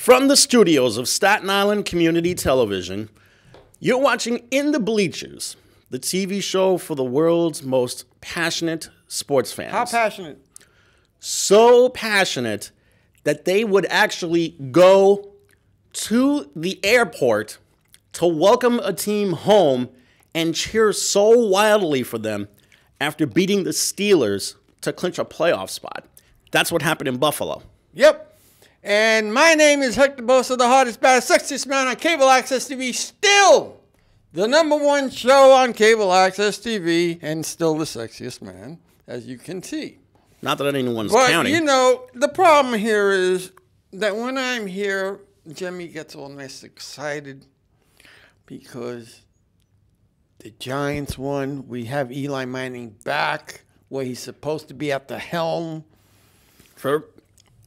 From the studios of Staten Island Community Television, you're watching In the Bleachers, the TV show for the world's most passionate sports fans. How passionate? So passionate that they would actually go to the airport to welcome a team home and cheer so wildly for them after beating the Steelers to clinch a playoff spot. That's what happened in Buffalo. Yep. And my name is Hector Bosa, the hardest, baddest, sexiest man on cable access TV. Still the #1 show on cable access TV, and still the sexiest man, as you can see. Not that anyone's But, counting. you know, the problem here is that when I'm here, Jimmy gets all nice excited because the Giants won. We have Eli Manning back where he's supposed to be at the helm. For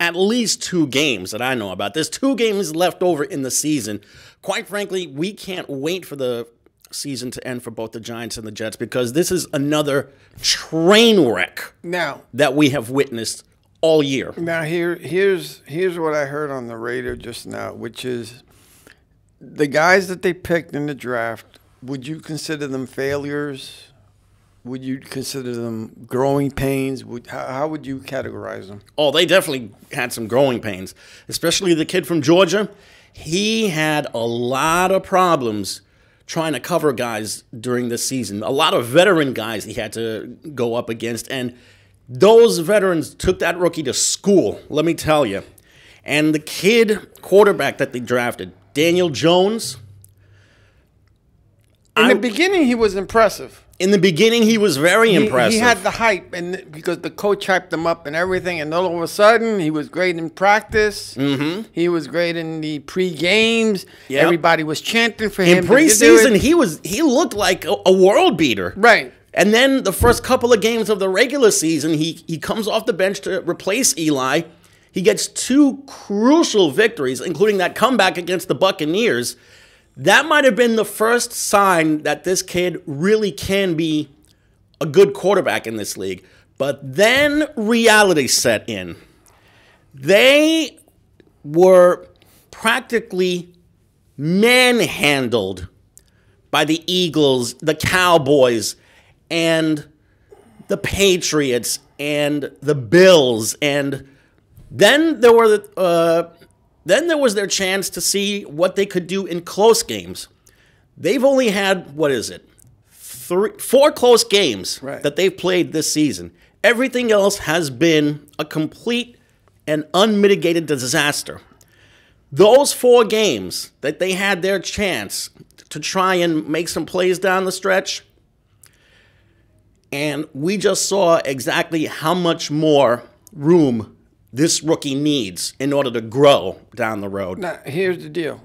at least 2 games that I know about. There's 2 games left over in the season. Quite frankly, we can't wait for the season to end for both the Giants and the Jets because this is another train wreck that we have witnessed all year. Now, here's what I heard on the radio just now, which is the guys that they picked in the draft, would you consider them failures? Would you consider them growing pains? How would you categorize them? Oh, they definitely had some growing pains, especially the kid from Georgia. He had a lot of problems trying to cover guys during the season. A lot of veteran guys he had to go up against, and those veterans took that rookie to school, let me tell you. And the kid quarterback that they drafted, Daniel Jones. In the beginning, he was impressive. In the beginning, he was very impressive. He had the hype, and because the coach hyped him up and everything, and all of a sudden, he was great in practice. Mm-hmm. He was great in the pre-games. Yep. Everybody was chanting for him. In preseason, he looked like a world beater. Right. And then the first couple of games of the regular season, he comes off the bench to replace Eli. He gets 2 crucial victories, including that comeback against the Buccaneers. That might have been the first sign that this kid really can be a good quarterback in this league. But then reality set in. They were practically manhandled by the Eagles, the Cowboys, and the Patriots, and the Bills. And then there were Then there was their chance to see what they could do in close games. They've only had, 4 close games that they've played this season. Everything else has been a complete and unmitigated disaster. Those 4 games that they had their chance to try and make some plays down the stretch, and we just saw exactly how much more room this rookie needs in order to grow down the road. Now, here's the deal.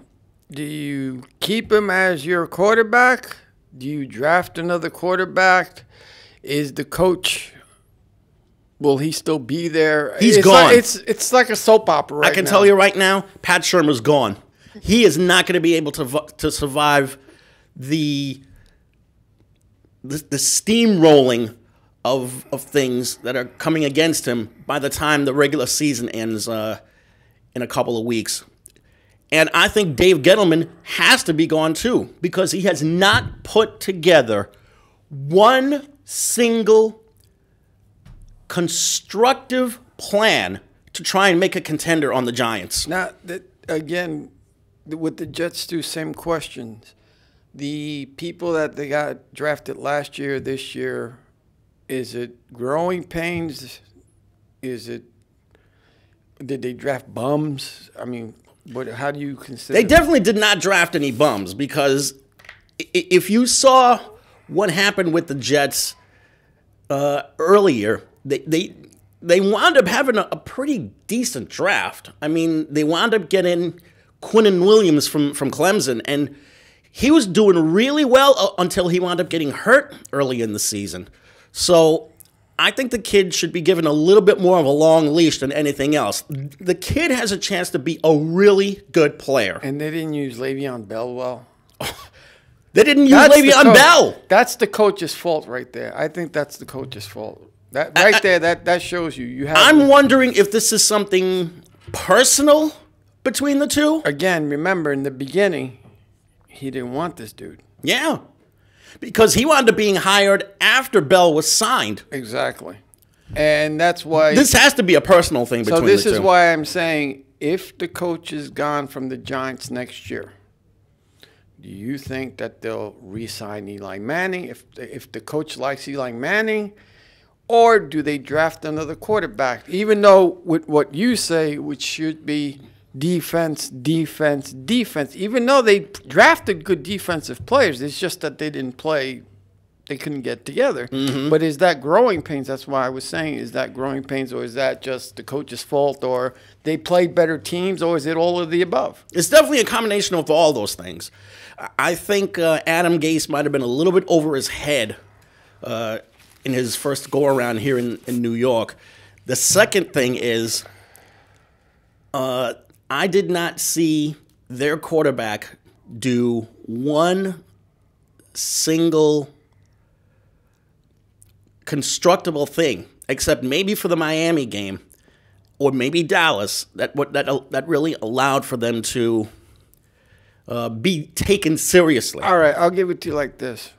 Do you keep him as your quarterback? Do you draft another quarterback? Is the coach, will he still be there? He's gone. It's like a soap opera right now. I can tell you right now, Pat Shermer's gone. He is not going to be able to survive the steamrolling of things that are coming against him by the time the regular season ends in a couple of weeks. And I think Dave Gettleman has to be gone too because he has not put together one single constructive plan to try and make a contender on the Giants. Now, again, with the Jets do same questions. The people that they got drafted last year, this year, is it growing pains? Did they draft bums? I mean, how do you consider? They definitely did not draft any bums because if you saw what happened with the Jets earlier, they wound up having a pretty decent draft. I mean, they wound up getting Quinnen Williams from Clemson, and he was doing really well until he wound up getting hurt early in the season. So I think the kid should be given a little bit more of a long leash than anything else. The kid has a chance to be a really good player. And they didn't use Le'Veon Bell well. They didn't use Le'Veon Bell. That's the coach's fault right there. I think that's the coach's fault. That right there, that shows you. I'm wondering if this is something personal between the two. Again, remember, in the beginning, he didn't want this dude. Yeah. Because he wound up being hired after Bell was signed. Exactly. And that's why... This has to be a personal thing between the two. So this is why I'm saying, if the coach is gone from the Giants next year, do you think that they'll re-sign Eli Manning if the coach likes Eli Manning? Or do they draft another quarterback? Even though with what you say, which should be defense, defense, defense, even though they drafted good defensive players, it's just that they didn't play, they couldn't get together. But is that growing pains? That's why I was saying, is that growing pains, or is that just the coach's fault, or they played better teams, or is it all of the above? It's definitely a combination of all those things. I think Adam Gase might have been a little bit over his head in his first go-around here in New York. The second thing is I did not see their quarterback do one single constructible thing, except maybe for the Miami game or maybe Dallas, that really allowed for them to be taken seriously. All right, I'll give it to you like this.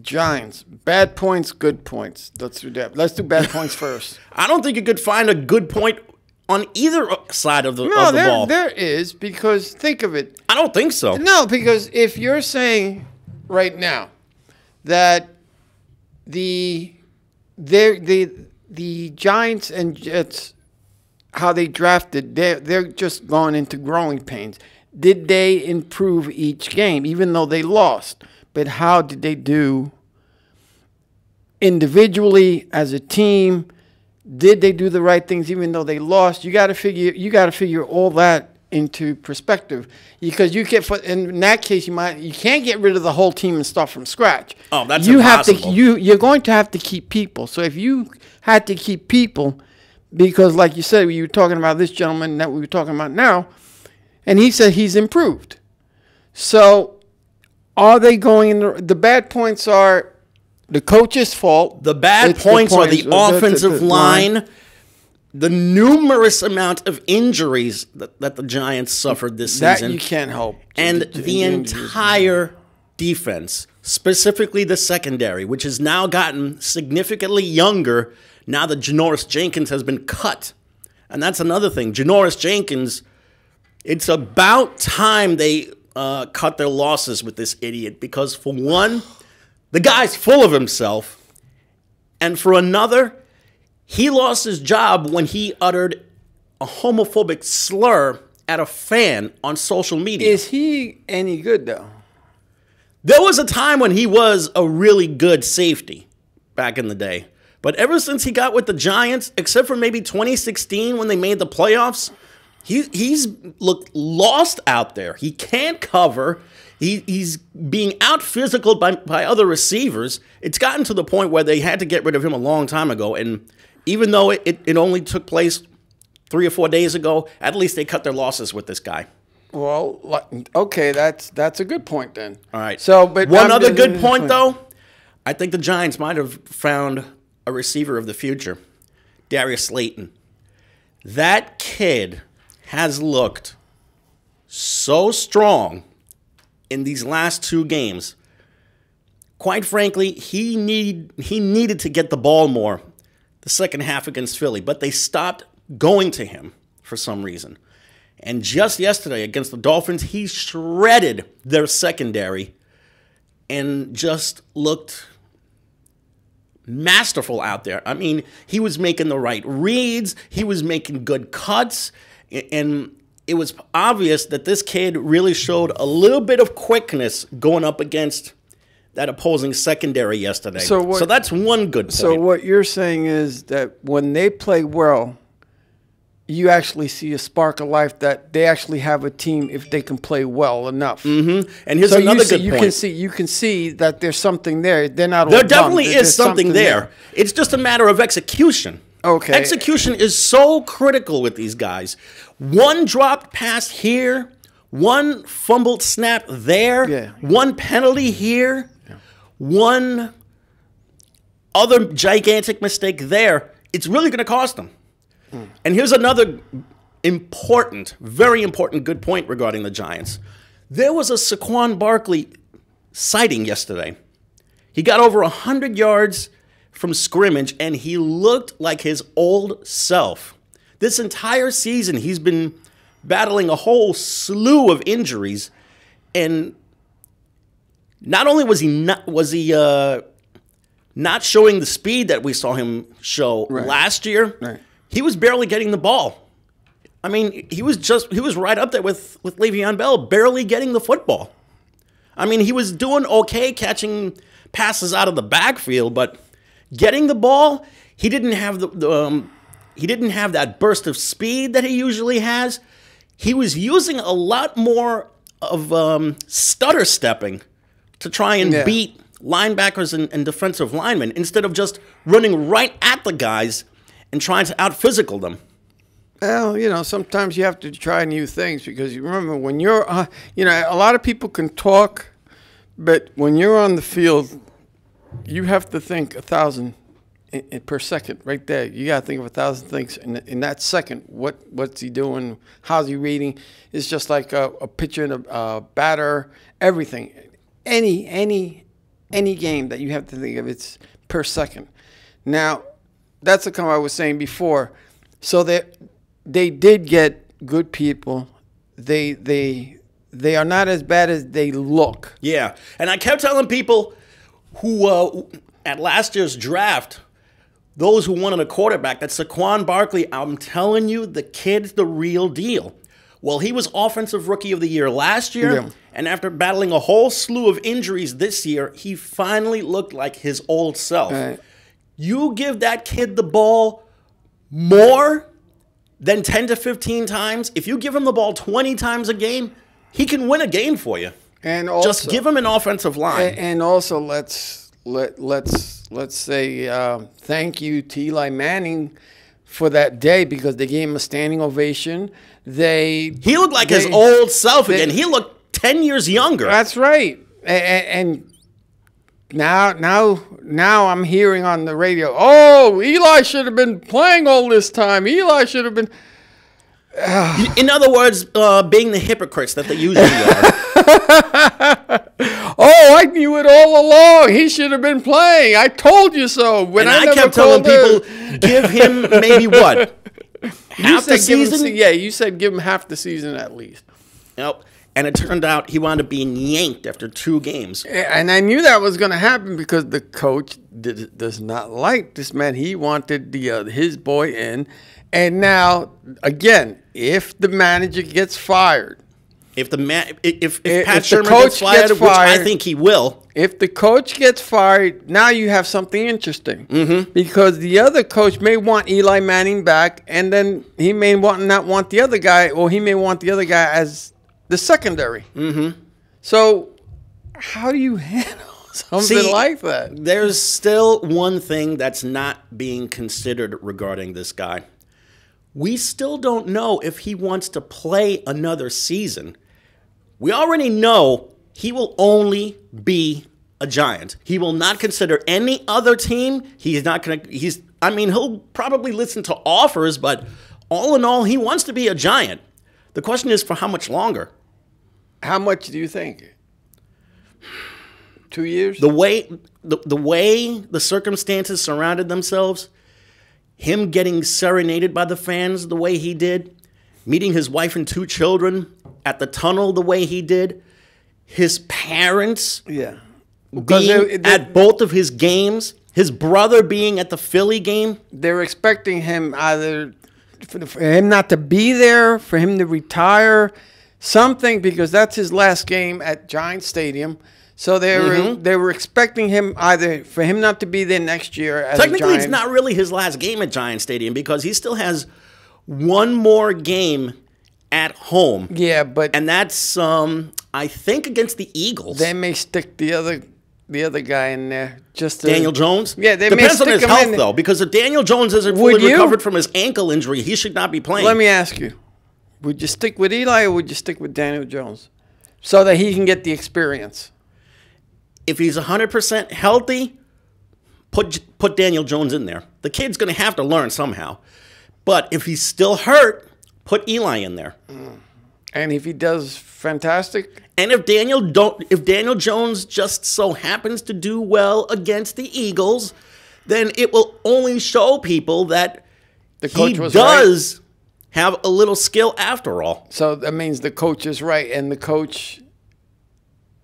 Giants, bad points, good points. Let's do that. Let's do bad points first. I don't think you could find a good point on either side of the ball. No, there is, because think of it. I don't think so. No, because if you're saying right now that the Giants and Jets, how they drafted, they're just going into growing pains. Did they improve each game, even though they lost? But how did they do individually as a team? Did they do the right things even though they lost? You got to figure all that into perspective, because you get, in that case, you can't get rid of the whole team and start from scratch. Oh, that's impossible. You're going to have to keep people. So if you had to keep people, because like you said, you were talking about this gentleman that we were talking about now, and he said he's improved. So are they going in the bad points are the coach's fault. The bad points are the offensive line, the numerous amount of injuries that the Giants suffered this season. That you can't help. And the entire defense, specifically the secondary, which has now gotten significantly younger now that Janoris Jenkins has been cut. And that's another thing. Janoris Jenkins, it's about time they cut their losses with this idiot, because for one, the guy's full of himself, and for another, he lost his job when he uttered a homophobic slur at a fan on social media. Is he any good, though? There was a time when he was a really good safety back in the day. But ever since he got with the Giants, except for maybe 2016 when they made the playoffs, he's looked lost out there. He can't cover. He's being out-physicaled by other receivers. It's gotten to the point where they had to get rid of him a long time ago. And even though it only took place 3 or 4 days ago, at least they cut their losses with this guy. Well, okay, that's a good point then. All right. So, but one other good point, though, I think the Giants might have found a receiver of the future, Darius Slayton. That kid has looked so strong in these last 2 games. Quite frankly, he needed to get the ball more the second half against Philly, but they stopped going to him for some reason. And just yesterday against the Dolphins, he shredded their secondary and just looked masterful out there. I mean, he was making the right reads. He was making good cuts. And it was obvious that this kid really showed a little bit of quickness going up against that opposing secondary yesterday. So that's one good point. So what you're saying is that when they play well, you actually see a spark of life, that they actually have a team if they can play well enough. Mm-hmm. And here's another good point. You can see that there's something there. They're not all There definitely is something there. It's just a matter of execution. Okay. Execution is so critical with these guys. One dropped pass here, one fumbled snap there, one penalty here, one other gigantic mistake there. It's really going to cost them. And here's another important, very important, good point regarding the Giants. There was a Saquon Barkley sighting yesterday. He got over 100 yards from scrimmage, and he looked like his old self. This entire season, he's been battling a whole slew of injuries, and not only was he not showing the speed that we saw him show last year, he was barely getting the ball. I mean, he was right up there with Le'Veon Bell, barely getting the football. I mean, he was doing okay catching passes out of the backfield, but getting the ball, he didn't have he didn't have that burst of speed that he usually has. He was using a lot more of stutter stepping to try and beat linebackers and defensive linemen instead of just running right at the guys and trying to out-physical them. Well, you know, sometimes you have to try new things because you remember when you're, you know, a lot of people can talk, but when you're on the field, you have to think 1,000 per second right there. You got to think of 1,000 things in that second. What's he doing? How's he reading? It's just like a pitcher and a batter, everything. Any game that you have to think of, it's per second. Now, that's the comment I was saying before. So they did get good people. They are not as bad as they look. Yeah, and I kept telling people who at last year's draft, those who wanted a quarterback, that Saquon Barkley, I'm telling you, the kid's the real deal. Well, he was Offensive Rookie of the Year last year, and after battling a whole slew of injuries this year, he finally looked like his old self. You give that kid the ball more than 10 to 15 times, if you give him the ball 20 times a game, he can win a game for you. And also, just give him an offensive line. And also, let's say thank you to Eli Manning for that day because they gave him a standing ovation. He looked like his old self again. He looked 10 years younger. That's right. And now I'm hearing on the radio, oh, Eli should have been playing all this time. Eli should have been. In other words, being the hypocrites that they usually are. Oh, I knew it all along. He should have been playing. I told you so. When I kept telling people, give him maybe what? Half the season? You said give him half the season at least. Nope. And it turned out he wound up being yanked after 2 games. And I knew that was going to happen because the coach does not like this man. He wanted his boy in. And now, again, if the manager gets fired. If Pat Shermer gets fired, which I think he will. If the coach gets fired, now you have something interesting. Because the other coach may want Eli Manning back, and then he may not want the other guy, or he may want the other guy as the secondary. So how do you handle something like that? There's still one thing that's not being considered regarding this guy. We still don't know if he wants to play another season. We already know he will only be a Giant. He will not consider any other team. He's not going to. I mean, he'll probably listen to offers, but all in all, he wants to be a Giant. The question is for how much longer? How much do you think? 2 years? The way the circumstances surrounded themselves, him getting serenaded by the fans the way he did, meeting his wife and 2 children at the tunnel the way he did, his parents being at both of his games, his brother being at the Philly game. They're expecting him either for him not to be there, for him to retire, something, because that's his last game at Giant Stadium. So they were expecting him either for him not to be there next year as Technically, it's not really his last game at Giant Stadium because he still has one more game at home. Yeah, and that's I think against the Eagles. They may stick the other guy in there just to, Daniel Jones. Yeah, they depends may on his health though, because if Daniel Jones isn't fully recovered from his ankle injury, he should not be playing. Let me ask you: would you stick with Eli or would you stick with Daniel Jones so that he can get the experience? If he's 100% healthy, put Daniel Jones in there. The kid's going to have to learn somehow. But if he's still hurt, Put Eli in there. And if he does fantastic, And if Daniel Jones just so happens to do well against the Eagles, then it will only show people that the coach he was does have a little skill after all. So that means the coach is right, and the coach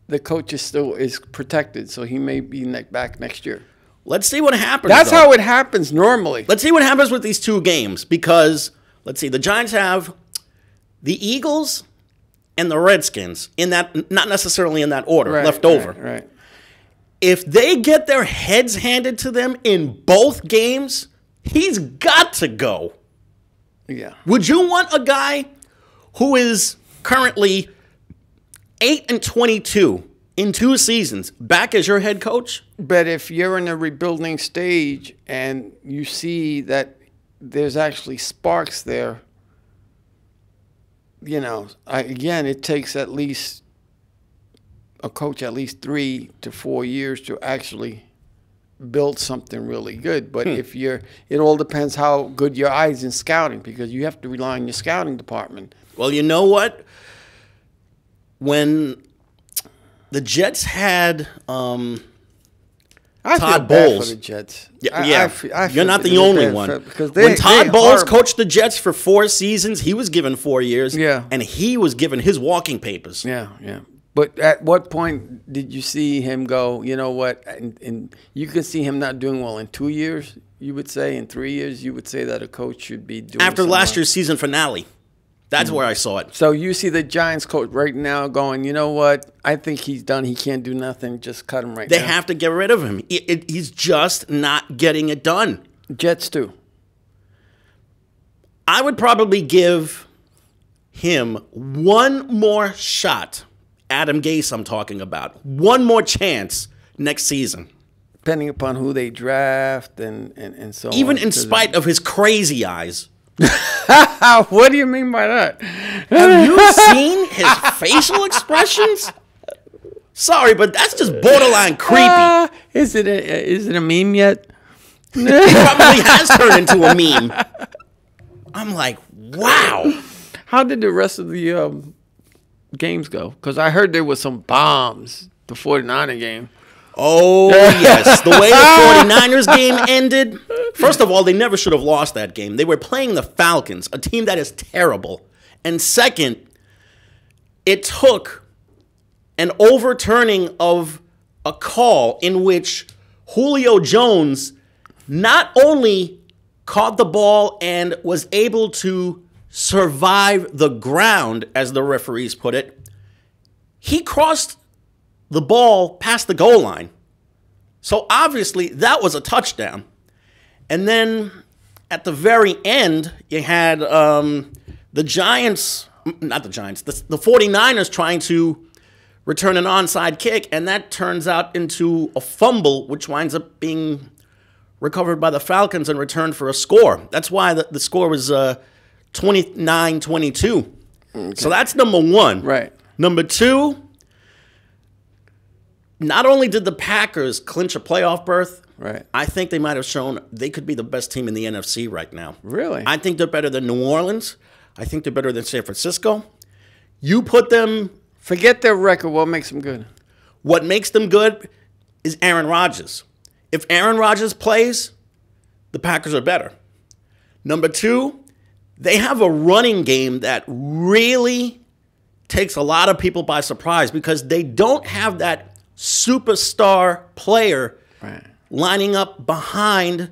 is protected, so he may be back next year. Let's see what happens. That's how it happens normally. Let's see what happens with these two games because, let's see, the Giants have the Eagles and the Redskins in that, not necessarily in that order, left over. Right. If they get their heads handed to them in both games, he's got to go. Yeah. Would you want a guy who is currently 8-22 in 2 seasons back as your head coach? But if you're in a rebuilding stage and you see that there's actually sparks there, again, it takes at least a coach at least 3 to 4 years to actually build something really good. But it all depends how good your eye is in scouting, because you have to rely on your scouting department. Well, you know what? When the Jets had I Todd feel bad Bowles for the Jets. Yeah, I you're not the feel only bad one. because when Todd Bowles horrible. coached the Jets for 4 seasons, he was given 4 years. Yeah. And he was given his walking papers. Yeah. But at what point did you see him go, you know what, and you can see him not doing well in 2 years, you would say, in 3 years, you would say that a coach should be doing After last something. year's season finale. That's where I saw it. So you see the Giants coach right now going, you know what, I think he's done. He can't do nothing. Just cut him right now. They have to get rid of him. He's just not getting it done. Jets too. I would probably give him one more shot. Adam Gase I'm talking about. One more chance next season. Depending upon who they draft and so Even on. in spite of his crazy eyes. What do you mean by that? Have you seen his facial expressions? Sorry, but that's just borderline creepy. Is it a meme yet? He probably has turned into a meme. I'm like, wow. How did the rest of the games go? Because I heard there was some bombs, the 49er game. Oh, yes. The way the 49ers game ended, first of all, they never should have lost that game. They were playing the Falcons, a team that is terrible. And second, it took an overturning of a call in which Julio Jones not only caught the ball and was able to survive the ground, as the referees put it, he crossed the ball past the goal line. So obviously that was a touchdown. And then at the very end, you had the Giants, not the Giants, the 49ers trying to return an onside kick, and that turns out into a fumble, which winds up being recovered by the Falcons and returned for a score. That's why the score was 29-22. Okay. So that's number one. Right. Number two, not only did the Packers clinch a playoff berth, right, I think they might have shown they could be the best team in the NFC right now. Really? I think they're better than New Orleans. I think they're better than San Francisco. You put them... Forget their record. What makes them good? What makes them good is Aaron Rodgers. If Aaron Rodgers plays, the Packers are better. Number two, they have a running game that really takes a lot of people by surprise because they don't have that superstar player lining up behind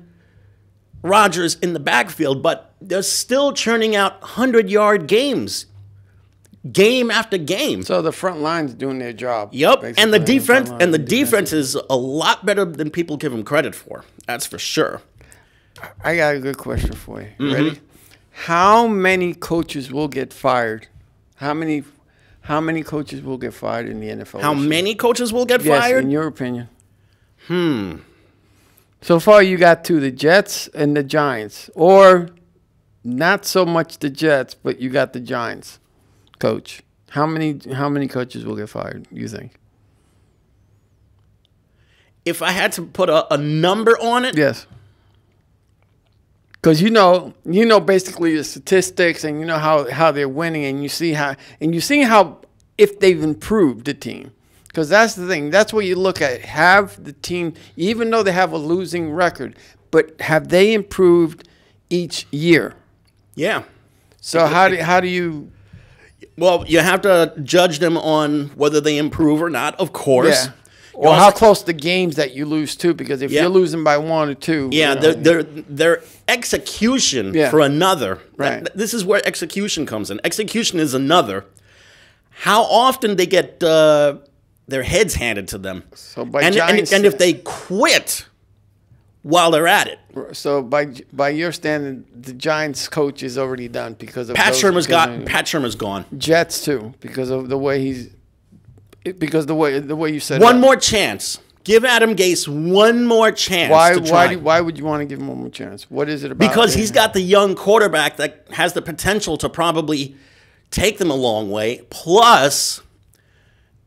Rodgers in the backfield, but they're still churning out 100-yard games, game after game. So the front line's doing their job. Yep, basically. and the defense is a lot better than people give them credit for. That's for sure. I got a good question for you. Mm-hmm. Ready? How many coaches will get fired? How many coaches will get fired in the NFL? How many coaches will get fired? In your opinion. So far, you got two, the Jets and the Giants. Or not so much the Jets, but you got the Giants coach. How many coaches will get fired, you think? If I had to put a number on it? Yes. Because basically the statistics, and you know how they're winning, and you see how if they've improved the team. Because that's the thing. That's what you look at. Have the team, even though they have a losing record, but have they improved each year? Yeah. So how do you? Well, you have to judge them on whether they improve or not, of course. Yeah. Or how close the games that you lose to, because if you're losing by 1 or 2. Yeah, their execution for another. Right. This is where execution comes in. Execution is another. How often they get their heads handed to them. So by and if they quit while they're at it. So by your standard, the Giants coach is already done because of Pat Shermer's gone. Jets too, because of the way the way you said one more chance. Give Adam Gase one more chance. Why would you want to give him one more chance? What is it about? Because he's got the young quarterback that has the potential to probably take them a long way. Plus,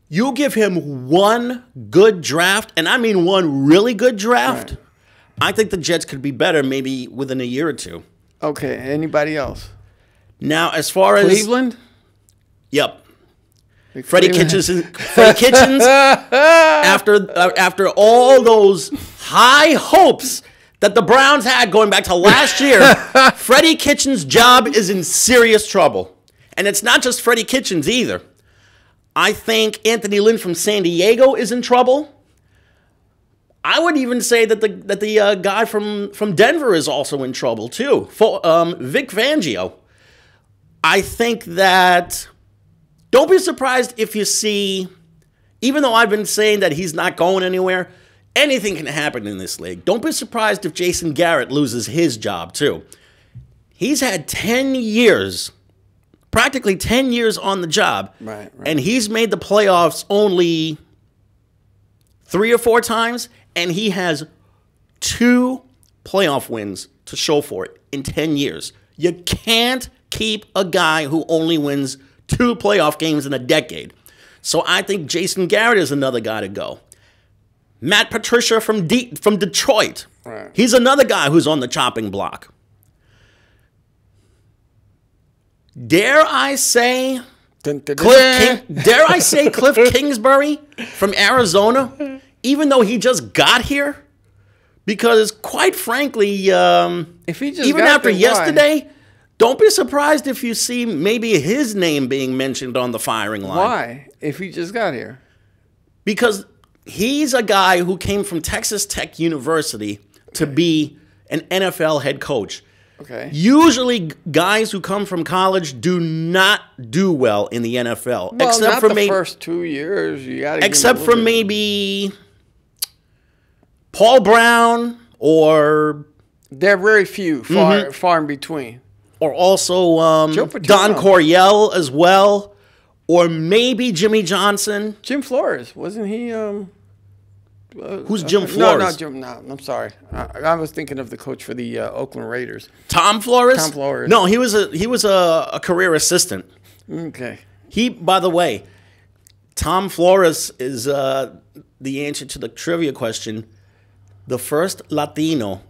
you give him one good draft, and I mean one really good draft. Right. I think the Jets could be better maybe within a year or two. Okay. Anybody else? Now, as far as Cleveland? Yep. Freddie Kitchens, after all those high hopes that the Browns had going back to last year, Freddie Kitchens' job is in serious trouble. And it's not just Freddie Kitchens either. I think Anthony Lynn from San Diego is in trouble. I would even say that the guy from Denver is also in trouble too. Vic Fangio. I think that. Don't be surprised if you see, even though I've been saying that he's not going anywhere, anything can happen in this league. Don't be surprised if Jason Garrett loses his job too. He's had 10 years, practically 10 years on the job, right. And he's made the playoffs only 3 or 4 times, and he has 2 playoff wins to show for it in 10 years. You can't keep a guy who only wins 2 playoff games in a decade. So I think Jason Garrett is another guy to go. Matt Patricia from Detroit. Right. He's another guy who's on the chopping block. Dare I say Cliff Kingsbury from Arizona, even though he just got here? Because quite frankly, if he just even got after there, yesterday, don't be surprised if you see maybe his name being mentioned on the firing line. Why? If he just got here? Because he's a guy who came from Texas Tech University to be an NFL head coach. Okay. Usually, guys who come from college do not do well in the NFL. Well, except for the first 2 years. You got to. Except for maybe Paul Brown or. There are very few, far in between. Or also Don Coryell as well. Or maybe Jimmy Johnson. Jim Flores. Wasn't he? Who's Jim Flores? No, I'm sorry. I was thinking of the coach for the Oakland Raiders. Tom Flores? Tom Flores. No, he was a career assistant. Okay. By the way, Tom Flores is the answer to the trivia question. The first Latino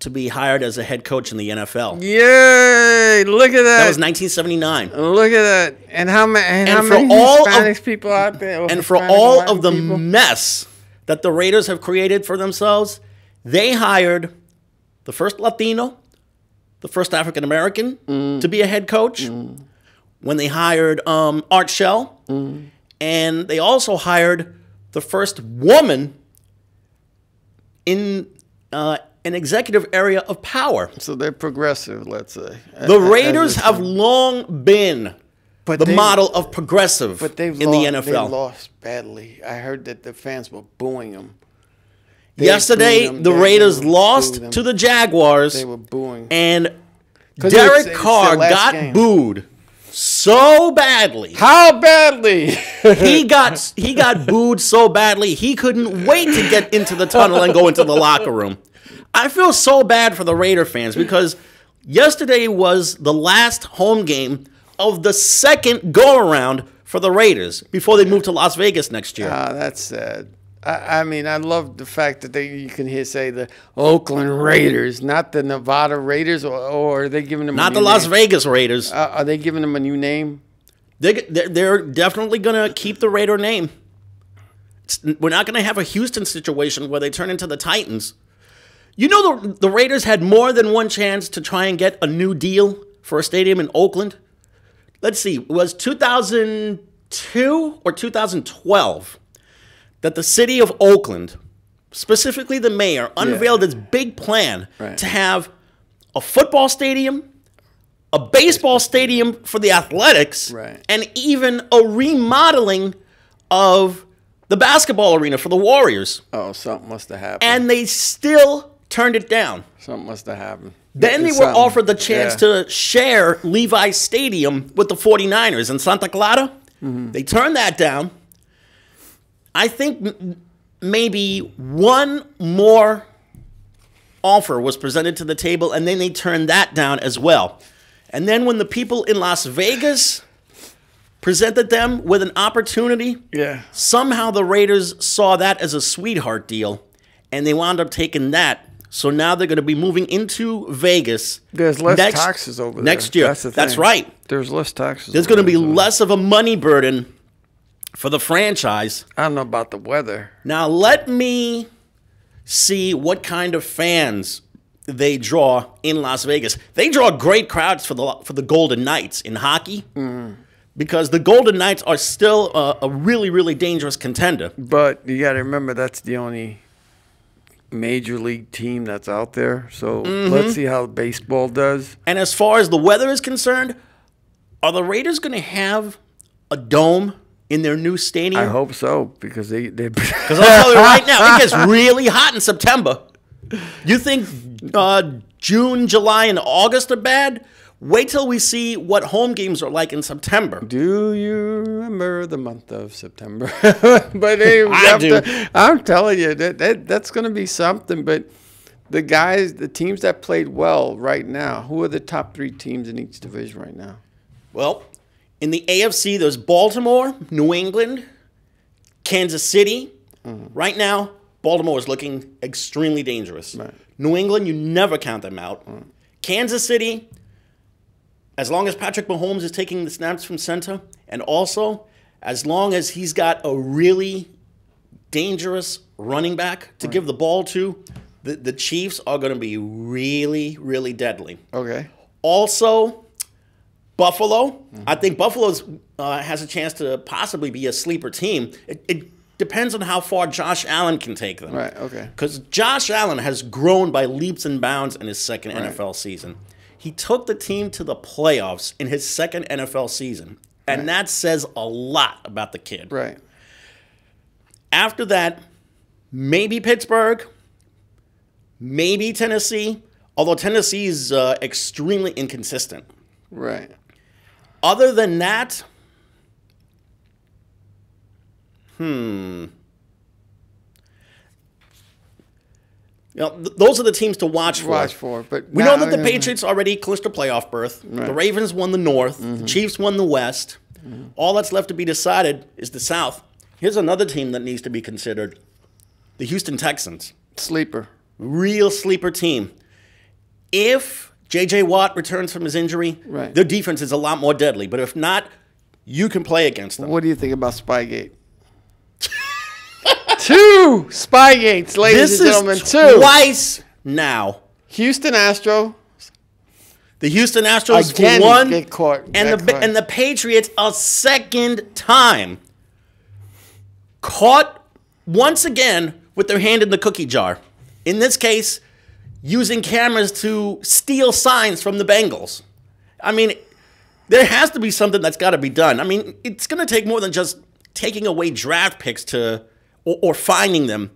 to be hired as a head coach in the NFL. Yay! Look at that. That was 1979. Look at that. And how many Hispanic people out there? And for all of the mess that the Raiders have created for themselves, they hired the first Latino, the first African American to be a head coach. When they hired Art Shell, and they also hired the first woman in an executive area of power. So they're progressive, let's say. The Raiders have long been the model of progressive in the NFL. They lost badly. I heard that the fans were booing them. Yesterday, the Raiders lost to the Jaguars. They were booing. And Derek Carr got booed so badly. How badly? he got booed so badly, he couldn't wait to get into the tunnel and go into the locker room. I feel so bad for the Raider fans because yesterday was the last home game of the second go-around for the Raiders before they move to Las Vegas next year. Ah, that's sad. I mean, I love the fact that you can hear say the Oakland Raiders, not the Nevada Raiders, or are they giving them Not a the new Las name? Vegas Raiders. Are they giving them a new name? They're definitely going to keep the Raider name. We're not going to have a Houston situation where they turn into the Titans. You know, the Raiders had more than one chance to try and get a new deal for a stadium in Oakland. Let's see, it was 2002 or 2012 that the city of Oakland, specifically the mayor, unveiled its big plan to have a football stadium, a baseball stadium for the Athletics, and even a remodeling of the basketball arena for the Warriors. Oh, something must have happened. And they still turned it down. Something must have happened. Then they were offered the chance to share Levi's Stadium with the 49ers in Santa Clara. They turned that down. I think maybe one more offer was presented to the table, and then they turned that down as well. And then when the people in Las Vegas presented them with an opportunity, somehow the Raiders saw that as a sweetheart deal, and they wound up taking that. So now they're going to be moving into Vegas. There's less taxes over there. Next year. That's right. There's less taxes. There's going to be less of a money burden for the franchise. I don't know about the weather. Now let me see what kind of fans they draw in Las Vegas. They draw great crowds for the Golden Knights in hockey. Because the Golden Knights are still a really, really dangerous contender. But you got to remember that's the only major league team that's out there. So let's see how baseball does. And as far as the weather is concerned, are the Raiders going to have a dome in their new stadium? I hope so, because they Because I'll tell you right now, it gets really hot in September. You think June, July, and August are bad? Wait till we see what home games are like in September. Do you remember the month of September? But hey, I'm telling you, that's going to be something. But the teams that played well right now, who are the top 3 teams in each division right now? Well, in the AFC, there's Baltimore, New England, Kansas City. Right now, Baltimore is looking extremely dangerous. New England, you never count them out. Kansas City, as long as Patrick Mahomes is taking the snaps from center, and also as long as he's got a really dangerous running back to give the ball to, the Chiefs are going to be really, really deadly. Okay. Also, Buffalo. I think Buffalo has a chance to possibly be a sleeper team. It depends on how far Josh Allen can take them. Right, okay. Because Josh Allen has grown by leaps and bounds in his second NFL season. He took the team to the playoffs in his second NFL season, and that says a lot about the kid. Right. After that, maybe Pittsburgh, maybe Tennessee, although Tennessee is extremely inconsistent. Right. Other than that, those are the teams to watch for. But we know that the Patriots already clinched a playoff berth. Right. The Ravens won the North. The Chiefs won the West. All that's left to be decided is the South. Here's another team that needs to be considered. The Houston Texans. Sleeper. Real sleeper team. If J.J. Watt returns from his injury, their defense is a lot more deadly. But if not, you can play against them. What do you think about Spygate? 2 Spygates, ladies and gentlemen. This is twice now. Houston Astros. The Houston Astros again won, get caught, and the Patriots a second time caught once again with their hand in the cookie jar. In this case, using cameras to steal signs from the Bengals. I mean, there has to be something that's got to be done. I mean, it's going to take more than just taking away draft picks or finding them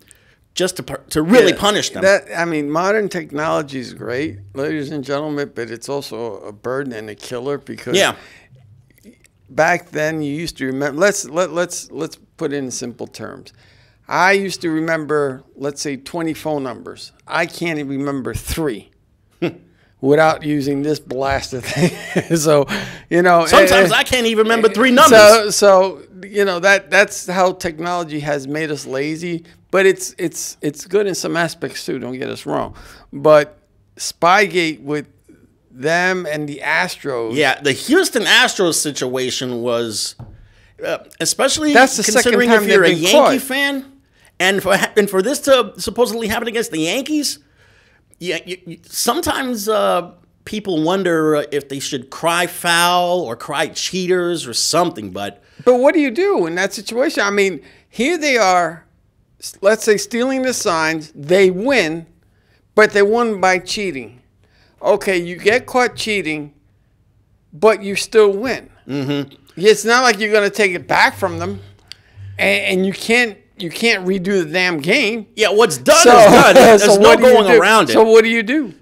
just to really punish them. I mean, modern technology is great, ladies and gentlemen, but it's also a burden and a killer because back then you used to remember. Let's put it in simple terms. I used to remember, let's say, 20 phone numbers. I can't even remember 3. without using this blasted thing. So, you know, Sometimes I can't even remember 3 numbers. So you know, that's how technology has made us lazy. But it's good in some aspects too. Don't get us wrong. But Spygate with them and the Astros. Yeah, the Houston Astros situation was, especially That's the second considering time if you're a they've been Yankee caught. fan, and for this to supposedly happen against the Yankees, yeah, sometimes people wonder if they should cry foul or cry cheaters or something. But what do you do in that situation? I mean, here they are, let's say stealing the signs. They win, but they won by cheating. Okay, you get caught cheating, but you still win. Mm-hmm. It's not like you're going to take it back from them, and you can't redo the damn game. yeah, what's done is done. There's so no what do you going do? around it. So what do you do?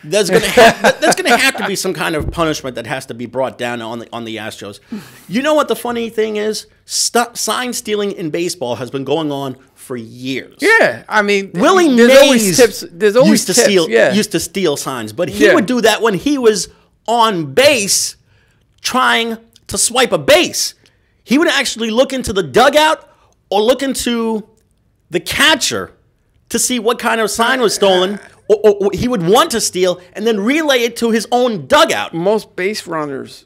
There's going to have to be some kind of punishment that has to be brought down on the Astros. You know what the funny thing is? Sign stealing in baseball has been going on for years. Yeah, I mean, Willie Mays used to steal signs, but he would do that when he was on base trying to swipe a base. He would actually look into the dugout or look into the catcher to see what kind of sign was stolen, or he would want to steal and then relay it to his own dugout. Most base runners,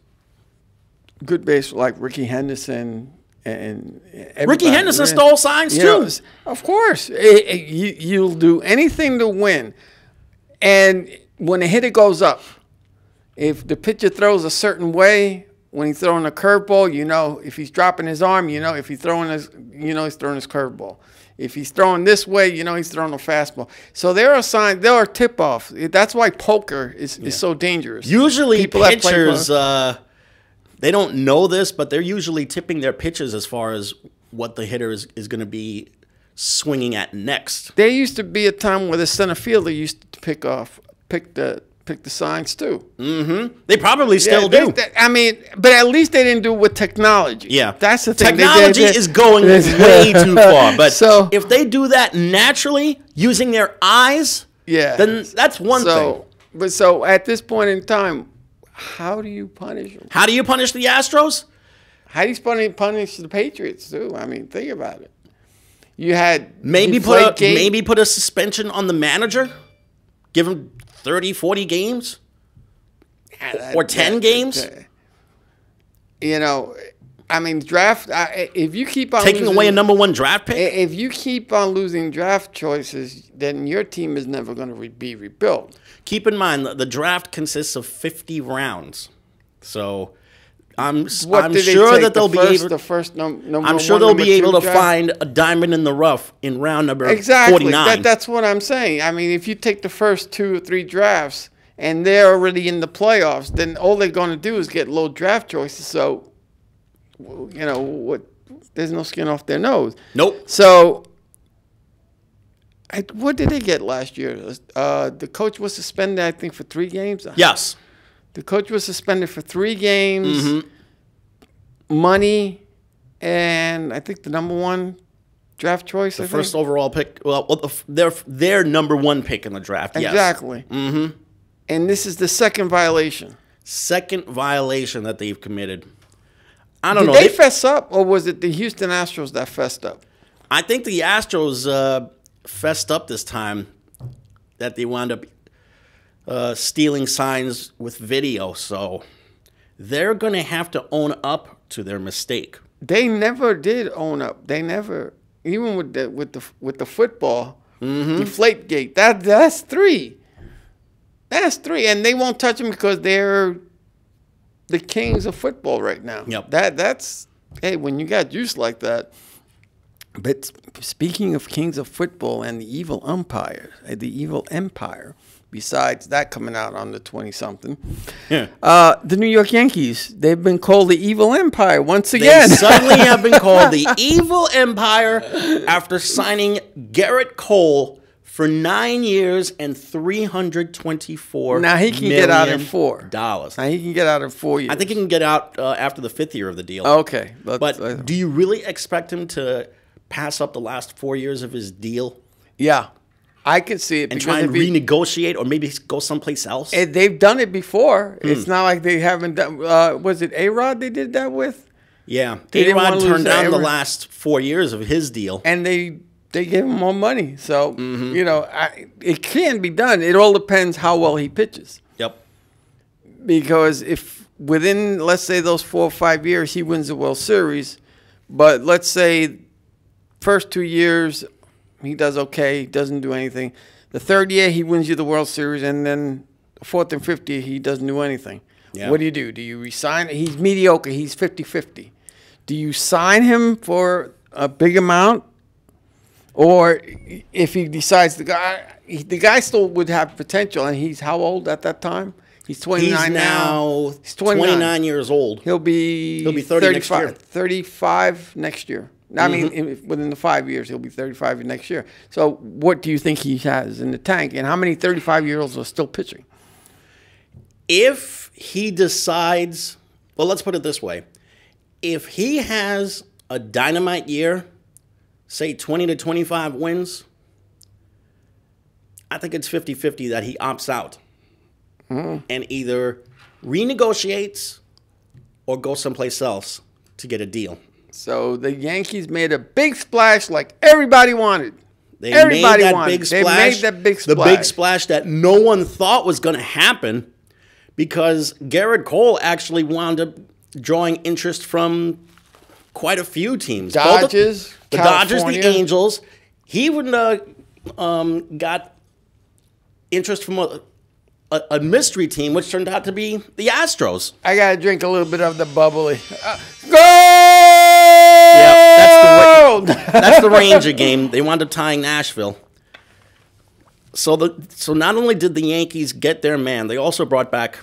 good base like Ricky Henderson and Ricky Henderson stole signs too. Of course, you'll do anything to win. And when the hitter goes up, if the pitcher throws a certain way, when he's throwing a curveball, you know, if he's dropping his arm, you know, if he's throwing his, you know, he's throwing his curveball. If he's throwing this way, you know, he's throwing a fastball. So there are signs, there are tip-offs. That's why poker is so dangerous. Usually pitchers, they don't know this, but they're usually tipping their pitches as far as what the hitter is going to be swinging at next. There used to be a time where the center fielder used to pick the signs too. Mm-hmm. They probably still do. I mean, but at least they didn't do it with technology. Yeah. That's the thing. Technology is going way too far. But if they do that naturally, using their eyes, then that's one thing. But so at this point in time, how do you punish them? How do you punish the Astros? How do you punish the Patriots too? I mean, think about it. You had maybe put a suspension on the manager, give him 30, 40 games, or 10 games. You know, I mean, draft. If you keep on taking away a #1 draft pick, if you keep on losing draft choices, then your team is never going to be rebuilt. Keep in mind the draft consists of 50 rounds, so I'm sure that they'll be able to find a diamond in the rough in round number 49. That's what I'm saying. I mean, if you take the first 2 or 3 drafts and they're already in the playoffs, then all they're going to do is get low draft choices. So, you know what? There's no skin off their nose. Nope. So, what did they get last year? The coach was suspended, I think, for 3 games. Yes. The coach was suspended for 3 games, money, and I think the #1 draft choice. The first overall pick. Well, their #1 pick in the draft. Yes. Exactly. Mm-hmm. And this is the second violation. Second violation that they've committed. I don't know. Did they fess up, or was it the Houston Astros that fessed up? I think the Astros fessed up this time. That they wound up stealing signs with video, so they're going to have to own up to their mistake. They never did own up. They never, even with the football, deflate gate. That's 3. That's 3, and they won't touch them because they're the kings of football right now. Yep. That's hey, when you got juice like that. But speaking of kings of football and the evil umpire, the evil empire. Besides that coming out on the 20-something. Yeah. The New York Yankees, they've been called the evil empire once again. They suddenly have been called the evil empire after signing Garrett Cole for 9 years and $324 Now he can get out in 4. Now he can get out in 4 years. I think he can get out after the 5th year of the deal. Okay. But do you really expect him to pass up the last 4 years of his deal? Yeah. I could see it and because try and if he- renegotiate or maybe go someplace else? they've done it before. It's not like they haven't done. Was it A-Rod they did that with? Yeah. They didn't wanna A-Rod lose turned down the A-Rod. last 4 years of his deal. And they gave him more money. So, you know, it can be done. It all depends how well he pitches. Yep. Because if within, let's say, those 4 or 5 years, he wins the World Series, but let's say first 2 years he does okay, doesn't do anything. The third year he wins you the World Series, and then the fourth and fifth year he doesn't do anything. Yeah. What do? Do you resign? He's mediocre. He's 50-50. Do you sign him for a big amount? Or if he decides the guy still would have potential, and he's how old at that time? He's 29 He's now He's 29 years old. He'll be 30 next year. 35 next year. I mean, within the 5 years, he'll be 35 next year. So what do you think he has in the tank? And how many 35-year-olds are still pitching? If he decides, well, let's put it this way. If he has a dynamite year, say 20 to 25 wins, I think it's 50-50 that he opts out and either renegotiates or goes someplace else to get a deal. So the Yankees made a big splash like everybody wanted. They Everybody made that wanted. big They splash, made that big the splash. big splash that no one thought was going to happen because Garrett Cole actually wound up drawing interest from quite a few teams. Both Dodgers, the Dodgers, the California. Angels. He even got interest from a mystery team, which turned out to be the Astros. I got to drink a little bit of the bubbly. Go! Yep, that's the Ranger game. They wound up tying Nashville. So not only did the Yankees get their man, they also brought back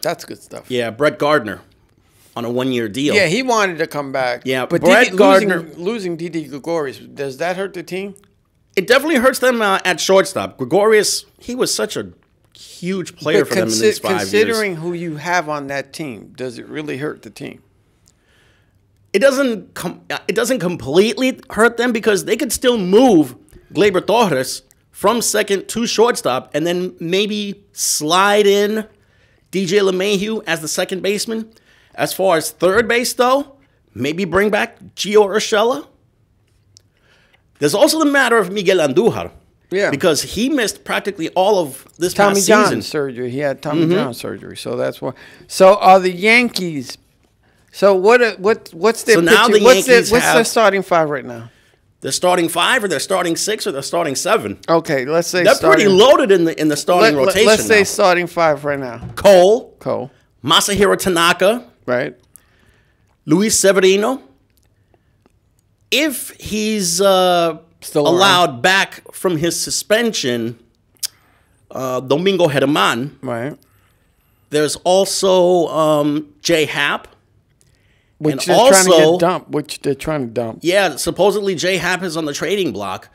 That's good stuff. yeah, Brett Gardner on a 1-year deal. Yeah, he wanted to come back. Yeah, but Brett Gardner- losing Didi Gregorius, does that hurt the team? It definitely hurts them at shortstop. Gregorius, he was such a huge player for them in these 5 years. Considering who you have on that team, does it really hurt the team? It doesn't completely hurt them because they could still move Gleyber Torres from second to shortstop and then maybe slide in DJ LeMahieu as the second baseman. As far as third base, though, maybe bring back Gio Urshela. There's also the matter of Miguel Andújar. Yeah. Because he missed practically all of this Tommy past John season. surgery. He had Tommy John surgery, so that's why. So are the Yankees? So what's their So now pitching? the Yankees what's their have- starting five right now? They're starting 5 or they're starting 6 or they're starting 7. Okay, let's say They're starting, pretty loaded in the starting rotation Let's say now. starting 5 right now. Cole, Cole, Masahiro Tanaka, right? Luis Severino. If he's Still allowed back from his suspension, Domingo Germán. Right. There's also Jay Happ. Which And they're trying to also- get dumped. Which they're trying to dump. Yeah, supposedly Jay Happ is on the trading block.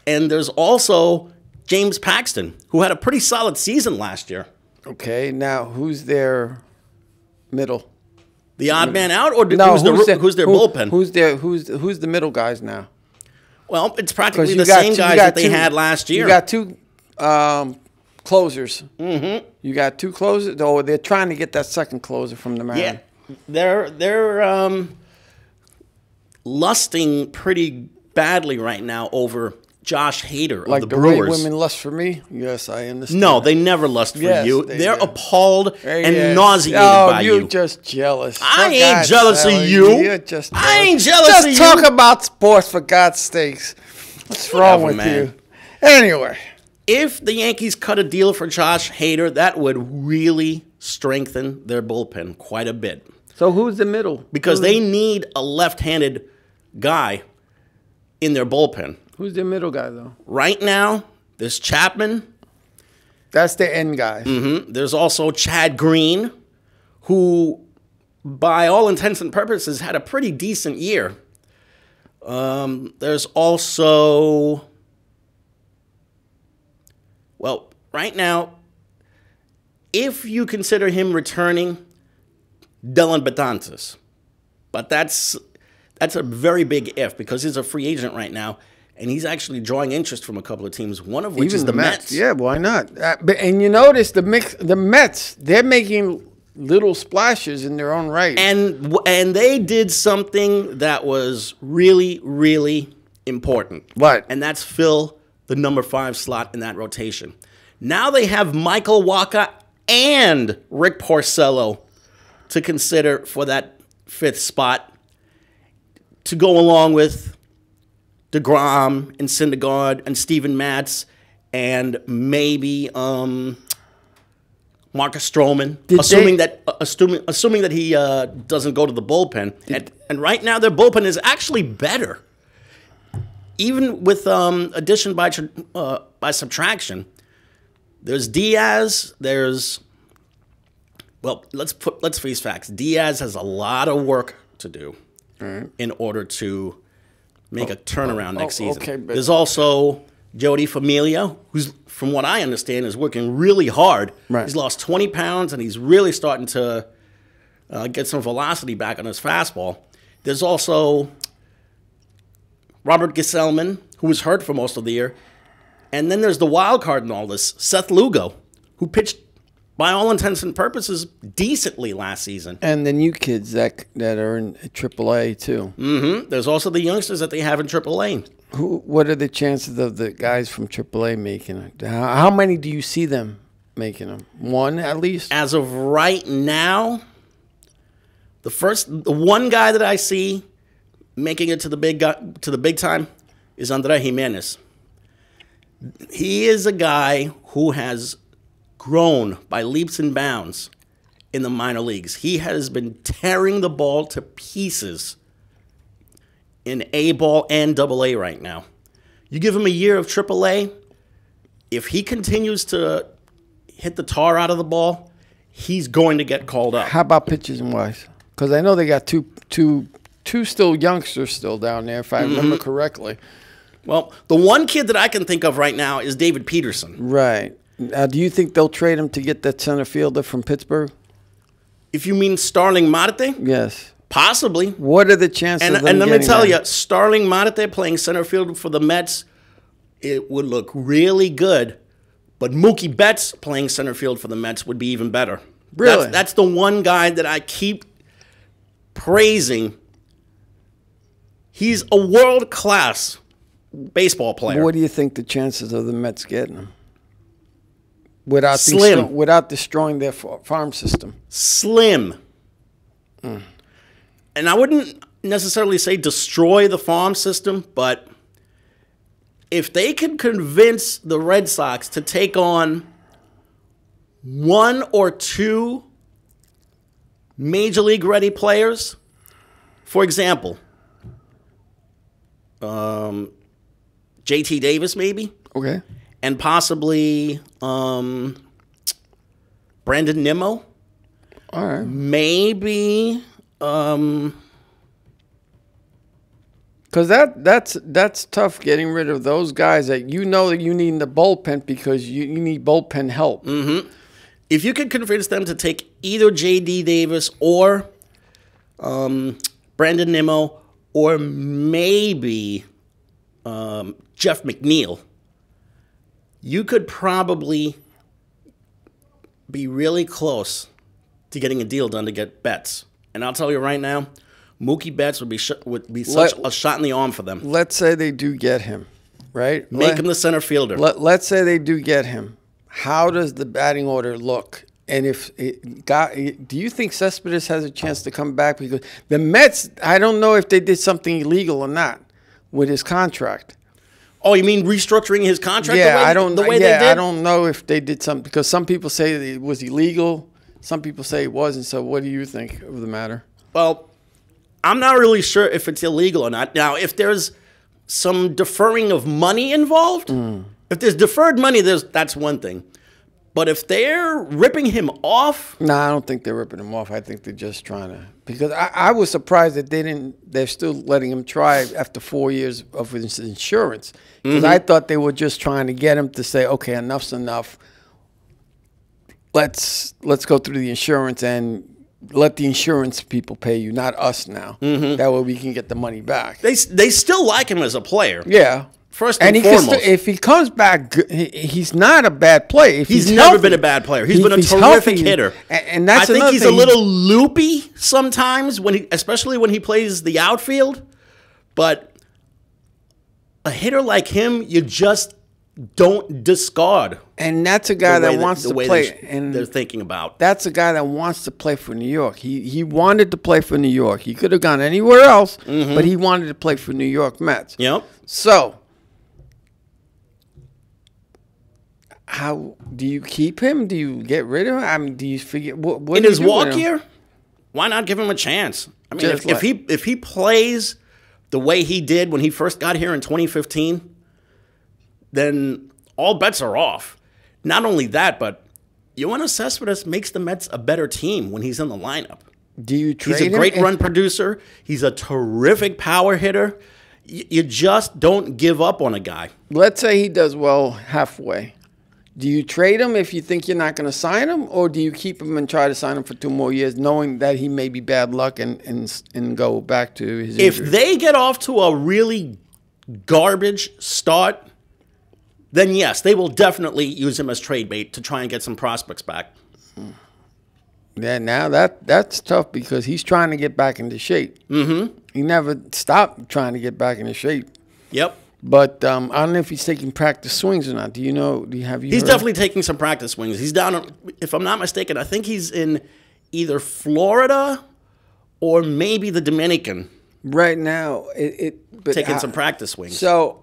And there's also James Paxton, who had a pretty solid season last year. Okay, now who's their middle? The odd man out, or No, who's their bullpen? Who's the middle guys now? Well, it's practically you the got same two- you guys got that they two- had last year. You got two closers. Mm-hmm. You got two closers. Though they're trying to get that second closer from the man. Yeah, they're lusting pretty badly right now over Josh Hader of Like the the way Brewers. women lust for me. Yes, I understand. No, they never lust for Yes, you. they They're do. appalled and Yes. nauseated Oh, by you're you. just jealous. I For ain't God's jealous of sake, you. You're just I ain't jealous Just of you. talk about sports, for God's sakes. What's wrong Whatever, with man. you? Anyway. If the Yankees cut a deal for Josh Hader, that would really strengthen their bullpen quite a bit. So who's the middle? Because they need a left-handed guy in their bullpen. Who's the middle guy, though? Right now, there's Chapman. That's the end guy. There's also Chad Green, who, by all intents and purposes, had a pretty decent year. There's also, well, right now, if you consider him returning, Dylan Betances. But that's a very big if because he's a free agent right now. and he's actually drawing interest from a couple of teams, one of which is the Mets. Yeah, why not? And you notice the Mets, they're making little splashes in their own right. And they did something that was really, really important. What? And that's fill the number 5 slot in that rotation. Now they have Michael Wacha and Rick Porcello to consider for that 5th spot to go along with DeGrom and Syndergaard and Steven Matz and maybe Marcus Stroman, assuming that he doesn't go to the bullpen. And right now their bullpen is actually better, even with addition by subtraction. There's Diaz. Let's face facts. Diaz has a lot of work to do in order to make a turnaround next season. Okay, there's also Jody Familia, who's, from what I understand, is working really hard. Right. He's lost 20 pounds, and he's really starting to get some velocity back on his fastball. There's also Robert Gesellman, who was hurt for most of the year. And then there's the wild card in all this, Seth Lugo, who pitched, by all intents and purposes, decently last season. And the new kids that are in AAA, too. Mm-hmm. There's also the youngsters that they have in AAA. What are the chances of the guys from AAA making it? How many do you see them making them? One, at least? As of right now, the one guy that I see making it to the big time is Andre Jimenez. He is a guy who has grown by leaps and bounds in the minor leagues. He has been tearing the ball to pieces in A-ball and AA right now. You give him a year of AAA, if he continues to hit the tar out of the ball, he's going to get called up. How about pitchers and wise? Because I know they got two still youngsters still down there, if I remember correctly. Well, the one kid that I can think of right now is David Peterson. Right. Do you think they'll trade him to get that center fielder from Pittsburgh? If you mean Starling Marte? Yes. Possibly. What are the chances of them And let me getting tell that? you, Starling Marte playing center field for the Mets, it would look really good. But Mookie Betts playing center field for the Mets would be even better. Really? That's the one guy that I keep praising. He's a world-class baseball player. What do you think the chances of the Mets getting him? Without Slim. Without destroying their farm system. Slim. And I wouldn't necessarily say destroy the farm system, but if they can convince the Red Sox to take on 1 or 2 major league ready players, for example, JT Davis maybe, Okay. and possibly Brandon Nimmo, All right. maybe. Because that's tough getting rid of those guys that you know that you need in the bullpen because you need bullpen help. If you could convince them to take either J.D. Davis or Brandon Nimmo or maybe Jeff McNeil, you could probably be really close to getting a deal done to get Betts. And I'll tell you right now, Mookie Betts would be such a shot in the arm for them. Let's say they do get him, right? Make him the center fielder. Let's say they do get him. How does the batting order look? And do you think Cespedes has a chance to come back? Because the Mets, I don't know if they did something illegal or not with his contract. Oh, you mean restructuring his contract? Yeah, the way they did? I don't know if they did something because some people say it was illegal, some people say it wasn't. So, what do you think of the matter? Well, I'm not really sure if it's illegal or not. Now, if there's some deferring of money involved, if there's deferred money, that's one thing. But if they're ripping him off, No, I don't think they're ripping him off. I think they're just trying to. Because I was surprised that they're still letting him try after 4 years of his insurance. Because I thought they were just trying to get him to say, okay, enough's enough. Let's go through the insurance and let the insurance people pay you, not us now. That way we can get the money back. they still like him as a player. Yeah. first and foremost. If he comes back, he's not a bad player. If he's never been a bad player. He's been a terrific hitter. And that's I think he's a thing. little loopy sometimes, especially when he plays the outfield. But a hitter like him, you just don't discard. And that's a guy that wants to play. And they're thinking about. That's a guy that wants to play for New York. He wanted to play for New York. He could have gone anywhere else, but he wanted to play for New York Mets. Yep. So, how do you keep him? Do you get rid of him? I mean, do you figure what in his walk year? Why not give him a chance? I mean, if he plays the way he did when he first got here in 2015, then all bets are off. Not only that, but Yoenis Cespedes makes the Mets a better team when he's in the lineup. Do you trade him? He's a great run producer. He's a terrific power hitter. You just don't give up on a guy. Let's say he does well halfway. Do you trade him if you think you're not going to sign him, or do you keep him and try to sign him for 2 more years, knowing that he may be bad luck and go back to his injury? If they get off to a really garbage start, then yes, they will definitely use him as trade bait to try and get some prospects back. Yeah, now that's tough because he's trying to get back into shape. He never stopped trying to get back into shape. Yep. But I don't know if he's taking practice swings or not. Do you know? Have you? He's heard? definitely taking some practice swings. He's down, if I'm not mistaken, I think he's in either Florida or maybe the Dominican. Right now, taking some practice swings. So,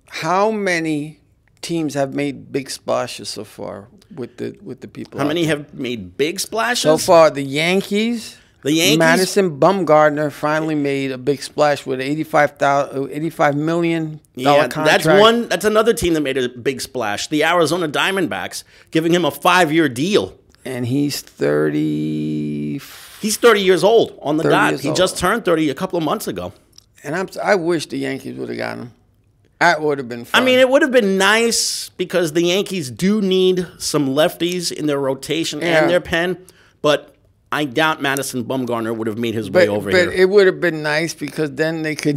how many teams have made big splashes so far with the people? How many have made big splashes? So far, the Yankees. The Yankees. Madison Bumgarner finally made a big splash with an $85 million contract. That's another team that made a big splash. The Arizona Diamondbacks, giving him a 5-year deal. And he's 30. He's 30 years old on the dot. He just turned 30 a couple of months ago. And I wish the Yankees would have got him. That would have been fun. I mean, it would have been nice because the Yankees do need some lefties in their rotation and their pen, but I doubt Madison Bumgarner would have made his way over here. But it would have been nice because then they could,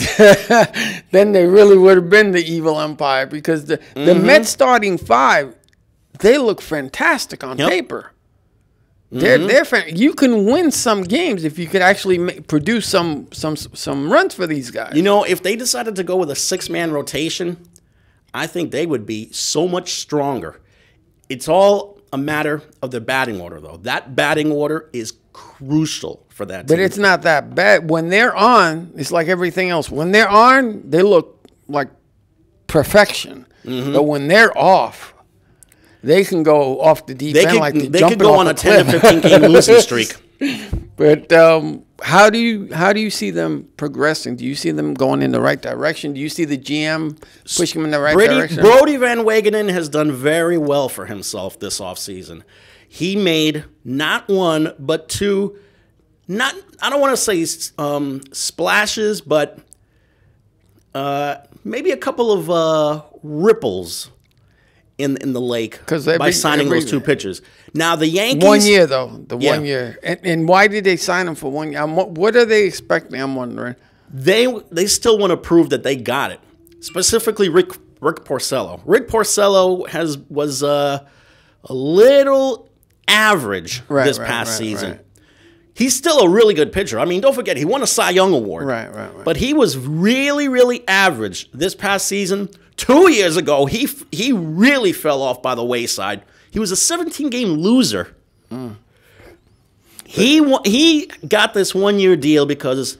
then they really would have been the evil empire because the Mets starting 5, they look fantastic on paper. They're you can win some games if you could actually produce some runs for these guys. You know, if they decided to go with a 6-man rotation, I think they would be so much stronger. It's all a matter of their batting order, though. That batting order is crucial for that team. But it's not that bad. When they're on, it's like everything else. When they're on, they look like perfection. But when they're off, they can go off the deep end like they could go on a 10 to 15 game losing streak. But how do you see them progressing? Do you see them going in the right direction? Do you see the GM pushing them in the right direction? Brody Van Wagenen has done very well for himself this offseason. He made not 1 but 2, I don't want to say splashes, but maybe a couple of ripples in the lake by signing those 2 pitchers. Now the Yankees 1 year though, 1 year, and why did they sign him for 1 year? What are they expecting? I'm wondering. They still want to prove that they got it. Specifically, Rick Porcello. Rick Porcello was a little average this past season. Right. He's still a really good pitcher. I mean, don't forget, he won a Cy Young Award. Right. But he was really, really average this past season. 2 years ago, he really fell off by the wayside. He was a 17-game loser. He got this 1-year deal because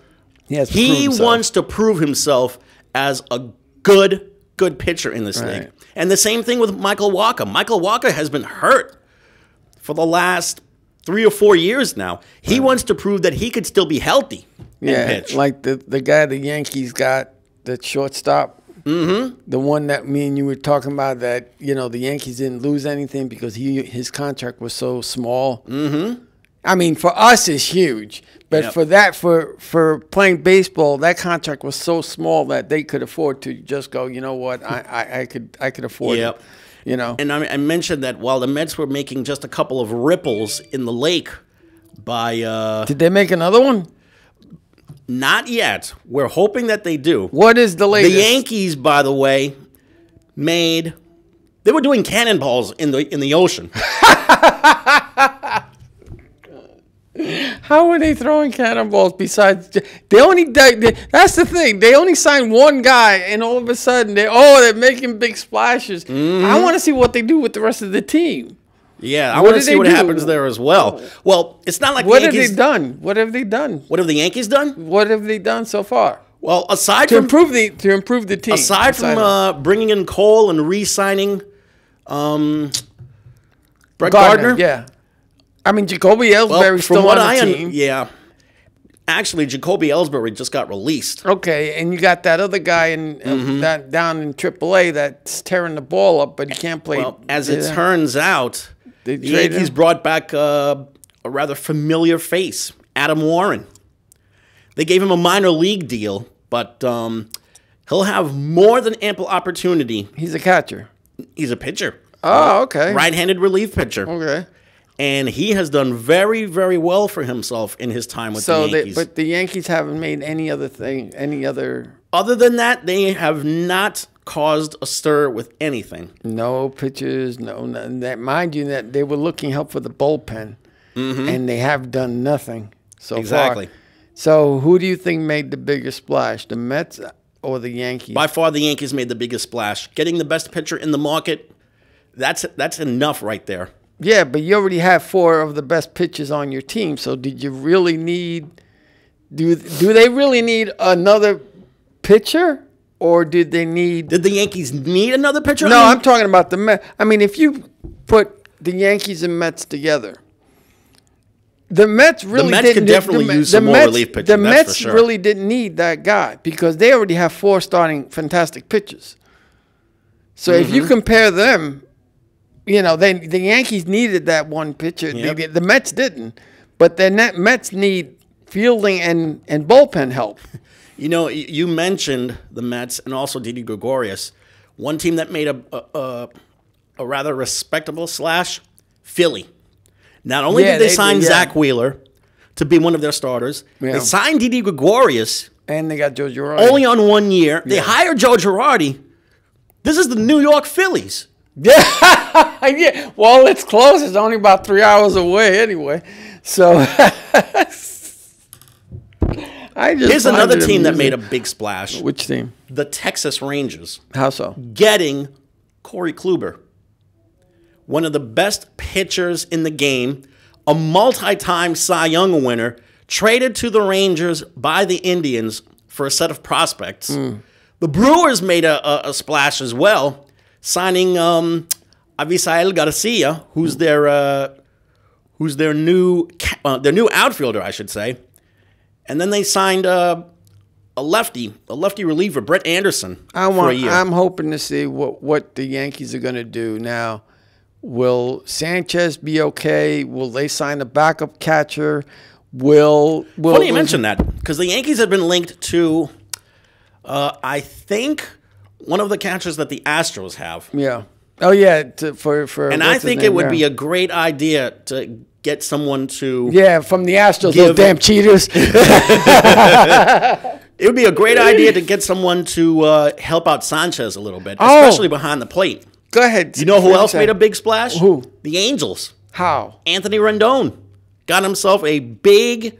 he wants to prove himself as a good pitcher in this league. And the same thing with Michael Wacha. Michael Wacha has been hurt for the last 3 or 4 years now. He wants to prove that he could still be healthy and pitch. Like the guy the Yankees got, the shortstop. The one that me and you were talking about that, the Yankees didn't lose anything because his contract was so small. I mean, for us, it's huge. But for playing baseball, that contract was so small that they could afford to just go, you know what, I could afford it. And I mentioned that while the Mets were making just a couple of ripples in the lake by... Did they make another one? Not yet. We're hoping that they do. What is the latest? The Yankees, by the way, they were doing cannonballs in the ocean. How are they throwing cannonballs besides that's the thing. They only signed one guy and all of a sudden they're making big splashes. I want to see what they do with the rest of the team. Yeah, I want to see what happens there as well. Well, it's not like What the Yankees, have they done? What have they done? What have the Yankees done? What have they done so far? Well, aside To from improve the team. aside from bringing in Cole and re-signing Brett Gardner. Yeah. I mean, Jacoby Ellsbury's still on the team. Yeah. Actually, Jacoby Ellsbury just got released. Okay, and you got that other guy that down in AAA that's tearing the ball up, but he can't play. Well, as it turns out, They the traded Yankees him? brought back a rather familiar face, Adam Warren. They gave him a minor league deal, but he'll have more than ample opportunity. He's a catcher. He's a pitcher. Oh, okay. Right-handed relief pitcher. Okay. And he has done very, very well for himself in his time with the Yankees. But the Yankees haven't made any other. Other than that, they have not caused a stir with anything. No pitchers, no nothing. That, mind you, that they were looking help for the bullpen, and they have done nothing so Exactly. far. So who do you think made the biggest splash, the Mets or the Yankees? By far, the Yankees made the biggest splash. Getting the best pitcher in the market, that's enough right there. Yeah, but you already have 4 of the best pitchers on your team. So did you really need? Do they really need another pitcher, or did they need? Did the Yankees need another pitcher? No, I'm talking about the Mets. I mean, if you put the Yankees and Mets together, the Mets really Mets could definitely use some more relief pitching. The That's Mets for sure. really didn't need that guy because they already have 4 starting fantastic pitchers. So if you compare them, you know, the Yankees needed that one pitcher. Yep. The Mets didn't, but the Mets need fielding and bullpen help. You know, you mentioned the Mets and also Didi Gregorius. One team that made a rather respectable slash, Philly. Not only did they sign Zach Wheeler to be one of their starters, they signed Didi Gregorius. And they got Joe Girardi. Only on 1 year. They hired Joe Girardi. This is the New York Phillies. Yeah. Well, it's close. It's only about 3 hours away anyway. So Here's another team that made a big splash. Which team? The Texas Rangers. How so? Getting Corey Kluber. One of the best pitchers in the game, a multi-time Cy Young winner, traded to the Rangers by the Indians for a set of prospects. The Brewers made a splash as well, signing Avisail Garcia, who's their new outfielder, I should say. And then they signed a lefty reliever, Brett Anderson, for a year. I'm hoping to see what the Yankees are going to do now. Will Sanchez be okay? Will they sign a backup catcher? Funny you mention that, because the Yankees have been linked to, I think, one of the catchers that the Astros have. Yeah. Oh yeah. And I think it would be a great idea to get someone to from the Astros, those damn cheaters. It would be a great idea to get someone to help out Sanchez a little bit, especially behind the plate. Go ahead. You know who else made a big splash? Who? The Angels. How? Anthony Rendon got himself a big,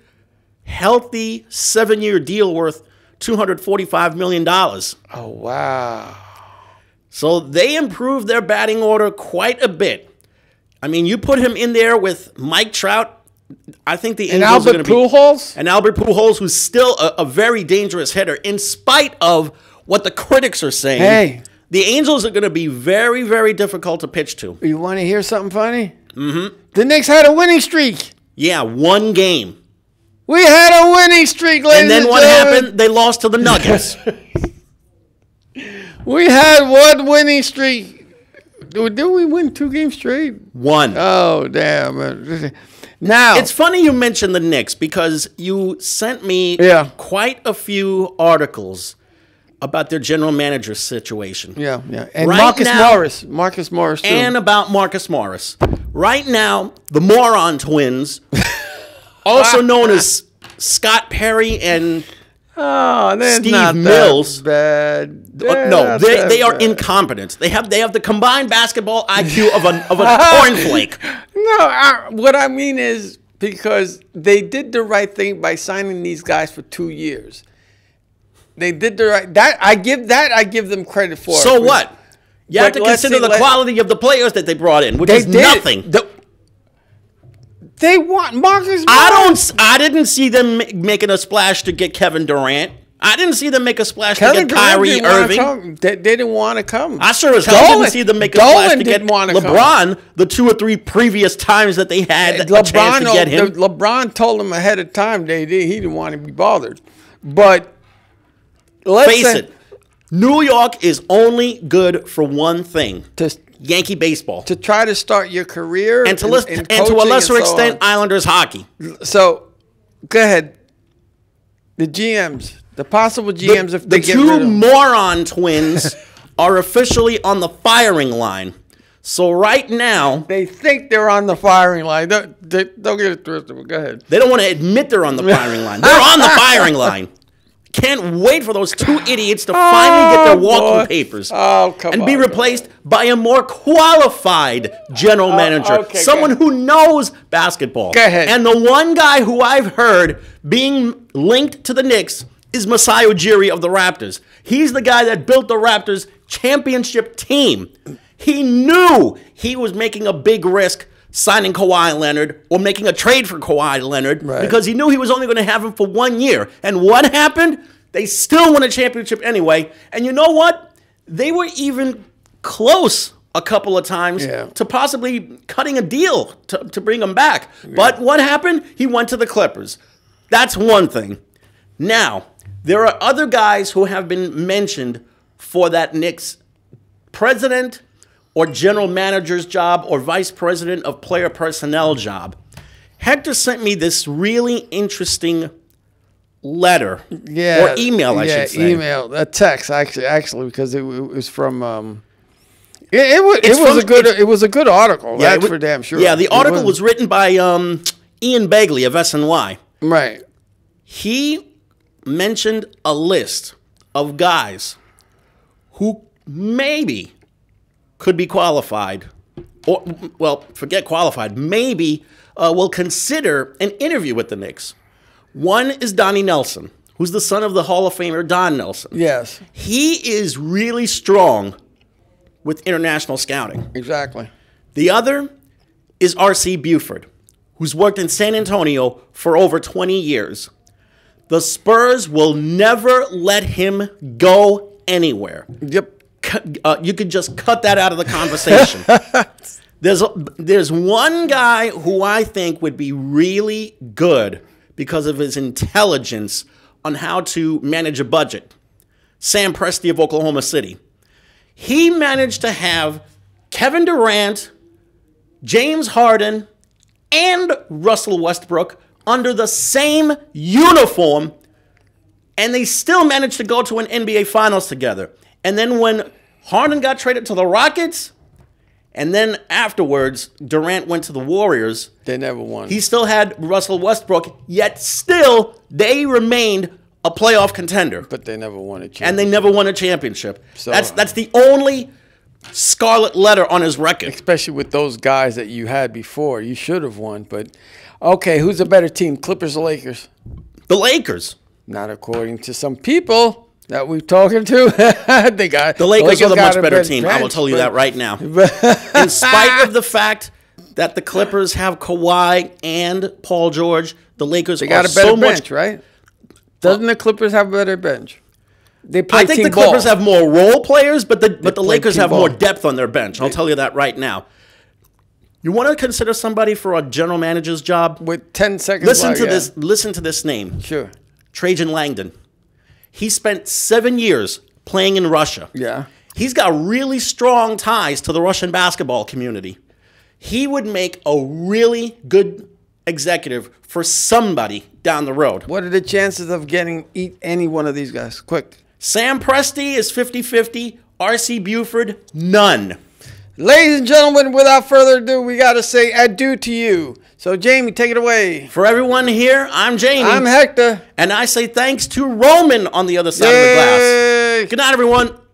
healthy 7-year deal worth $245 million. Oh, wow. So they improved their batting order quite a bit. I mean, you put him in there with Mike Trout, I think the Angels are going to be... And Albert Pujols, who's still a very dangerous hitter, in spite of what the critics are saying. Hey. The Angels are going to be very, very difficult to pitch to. You want to hear something funny? Mm-hmm. The Knicks had a winning streak. Yeah, 1 game. We had a winning streak, ladies and gentlemen. And then what happened? They lost to the Nuggets. We had 1 winning streak. Didn't we win 2 games straight? 1. Oh, damn. Now, it's funny you mentioned the Knicks because you sent me quite a few articles about their general manager situation. Yeah. And Marcus Morris too. And about Marcus Morris. Right now, the Moron Twins, also known as Scott Perry and Oh, they're Steve not Mills. that bad. They're No, not they that are bad. incompetent. They have the combined basketball IQ of a cornflake. No, what I mean is because they did the right thing by signing these guys for 2 years. They did the right. I give them credit for. So it. what? You have But to let's consider see, the quality of the players that they brought in, which They is did. nothing. They want Marcus. I didn't see them making a splash to get Kevin Durant. I didn't see them make a splash to get Kyrie Irving. They didn't want to come. I sure as hell didn't see them make a splash to get LeBron LeBron the 2 or 3 previous times that they had a chance to get him. LeBron told him ahead of time he didn't want to be bothered. But Face it, New York is only good for one thing: Yankee baseball, to try to start your career, and to a lesser extent, Islanders hockey. So, go ahead. The GMs, the possible GMs, if they the get two rid of them. moron twins are officially on the firing line. So right now, They think they're on the firing line. Don't get it twisted. Go ahead. they don't want to admit they're on the firing line. They're on the firing line. Can't wait for those 2 idiots to finally get their walking papers and be replaced by a more qualified general manager, okay, someone who knows basketball. Go ahead. And the one guy who I've heard being linked to the Knicks is Masai Ujiri of the Raptors. He's the guy that built the Raptors championship team. He knew he was making a big risk signing Kawhi Leonard or making a trade for Kawhi Leonard because he knew he was only going to have him for 1 year. And what happened? They still won a championship anyway. And you know what? They were even close a couple of times to possibly cutting a deal to bring him back. But what happened? He went to the Clippers. That's one thing. Now, there are other guys who have been mentioned for that Knicks president or general manager's job or vice president of player personnel job. Hector sent me this really interesting letter or email, I should say. Email, a text actually, because it was from. It was a good article. Yeah, that's for damn sure. Yeah, the article was written by Ian Begley of SNY. Right. He mentioned a list of guys who maybe could be qualified, or, well, forget qualified, maybe will consider an interview with the Knicks. One is Donnie Nelson, who's the son of the Hall of Famer Don Nelson. Yes. He is really strong with international scouting. Exactly. The other is R.C. Buford, who's worked in San Antonio for over 20 years. The Spurs will never let him go anywhere. Yep. You could just cut that out of the conversation. There's one guy who I think would be really good because of his intelligence on how to manage a budget. Sam Presti of Oklahoma City. He managed to have Kevin Durant, James Harden, and Russell Westbrook under the same uniform, and they still managed to go to an NBA Finals together. And then when Harden got traded to the Rockets, and then afterwards Durant went to the Warriors, they never won. He still had Russell Westbrook, yet still they remained a playoff contender. But they never won a championship. And they never won a championship. So, that's the only scarlet letter on his record. Especially with those guys that you had before. You should have won. But, okay, who's a better team, Clippers or Lakers? The Lakers. Not according to some people that we've talking to. The Lakers are the much better team. I will tell you that right now. In spite of the fact that the Clippers have Kawhi and Paul George, the Lakers they got a better bench, right? Doesn't the Clippers have a better bench? They play I think team the Clippers ball. have more role players, but the Lakers have more ball. depth on their bench. I'll tell you that right now. You want to consider somebody for a general manager's job? With 10 seconds Listen to this name. Sure. Trajan Langdon. He spent 7 years playing in Russia. Yeah. He's got really strong ties to the Russian basketball community. He would make a really good executive for somebody down the road. What are the chances of getting any one of these guys? Quick. Sam Presti is 50-50. R.C. Buford, none. Ladies and gentlemen, without further ado, we got to say adieu to you. So, Jamie, take it away. For everyone here, I'm Jamie. I'm Hector. And I say thanks to Roman on the other side of the glass. Good night, everyone.